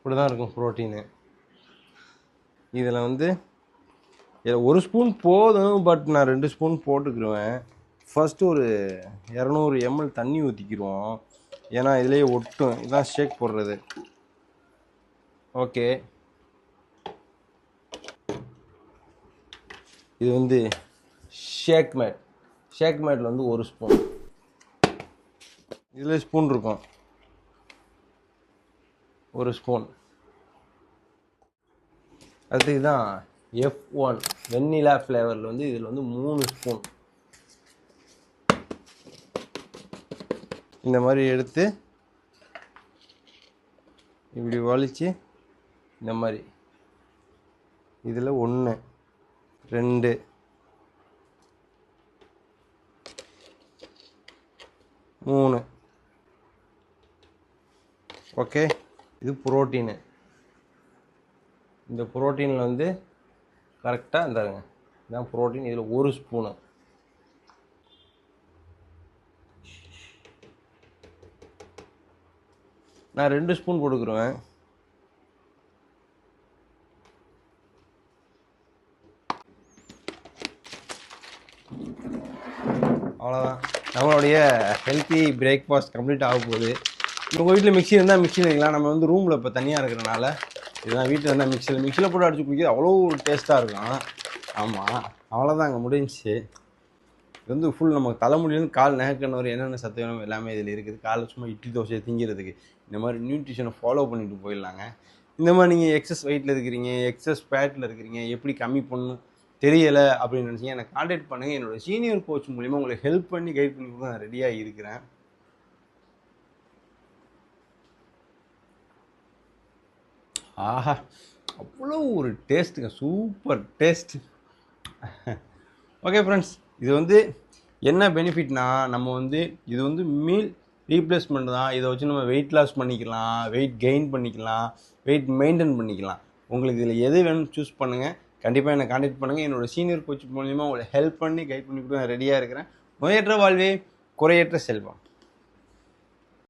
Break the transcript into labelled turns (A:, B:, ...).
A: இப்படி தான் இருக்கும் ப்ரோட்டீனு. இதில் வந்து இதில் 1 ஸ்பூன் போதும், பட் நான் 2 ஸ்பூன் போட்டுக்கிடுவேன். ஃபஸ்ட்டு ஒரு 200 ml தண்ணி ஊற்றிக்கிடுவோம், ஏன்னா இதிலேயே ஒட்டும். இதுதான் ஷேக் போடுறது. ஓகே, இது வந்து ஷேக் மேட்டில் வந்து 1 ஸ்பூன். இதில் ஸ்பூன் இருக்கும், 1 ஸ்பூன். அடுத்து இதுதான் F1 வெண்ணிலா ஃப்ளேவரில் வந்து இதில் வந்து 3 ஸ்பூன். இந்த மாதிரி எடுத்து இப்படி வலிச்சு இந்த மாதிரி இதில் 1 2 3. ஓகே, இது புரோட்டீனு. இந்த புரோட்டீனில் வந்து கரெக்டாக இருந்தாருங்க, இதுதான் புரோட்டீன். இதில் 1 ஸ்பூனு. நான் 2 ஸ்பூன் போட்டுக்கிடுவேன். அவ்வளோதான், நம்மளுடைய ஹெல்த்தி பிரேக்ஃபாஸ்ட் கம்ப்ளீட் ஆக போகுது. உங்கள் வீட்டில் மிக்ஸி இருந்தால் மிக்ஸியில் வைக்கலாம். நம்ம வந்து ரூமில் இப்போ தனியாக இருக்கிறனால இதுதான். வீட்டில் இருந்தால் மிக்சியில் போட்டு அடிச்சு குடிக்கிறது அவ்வளோ டேஸ்ட்டாக இருக்கும். ஆமாம், அவ்வளோதாங்க, முடிஞ்சிச்சு. இது வந்து ஃபுல் நமக்கு தலைமுடியிலேருந்து கால் நகக்கண் வரை என்னென்ன சத்து வேணும் எல்லாமே இதில் இருக்குது. காலை சும்மா இட்லி தோசையை திங்கிறதுக்கு இந்த மாதிரி நியூட்ரிஷனை ஃபாலோ பண்ணிட்டு போயிடலாங்க. இந்த மாதிரி நீங்கள் எக்ஸஸ் வெயிட்டில் இருக்கிறீங்க, எக்ஸஸ் ஃபேட்டில் இருக்கிறீங்க, எப்படி கம்மி பண்ணணும் தெரியலை அப்படின்னு நினச்சிங்க, எனக்கு கான்டாக்ட் பண்ணுங்கள். என்னோடய சீனியர் கோச் மூலிமா உங்களுக்கு ஹெல்ப் பண்ணி கைட் பண்ணி கொடுக்க நான் ரெடியாக இருக்கிறேன். ஆஹா, அவ்வளோ ஒரு டேஸ்ட்டுங்க, சூப்பர் டேஸ்ட். ஓகே ஃப்ரெண்ட்ஸ், இது வந்து என்ன பெனிஃபிட்னா, நம்ம வந்து இது வந்து மீல் ரீப்ளேஸ்மெண்ட் தான். இதை வச்சு நம்ம வெயிட் லாஸ் பண்ணிக்கலாம், வெயிட் கெயின் பண்ணிக்கலாம், வெயிட் மெயின்டைன் பண்ணிக்கலாம். உங்களுக்கு இதில் எது வேணும்னு சூஸ் பண்ணுங்கள். கண்டிப்பாக என்னை கான்டாக்ட் பண்ணுங்கள். என்னோடய சீனியர் கோச் மூலிமா உங்களை ஹெல்ப் பண்ணி கைட் பண்ணி கொடுக்க நான் ரெடியாக இருக்கிறேன். நோயற்ற வாழ்வே குறையற்ற செல்வம்.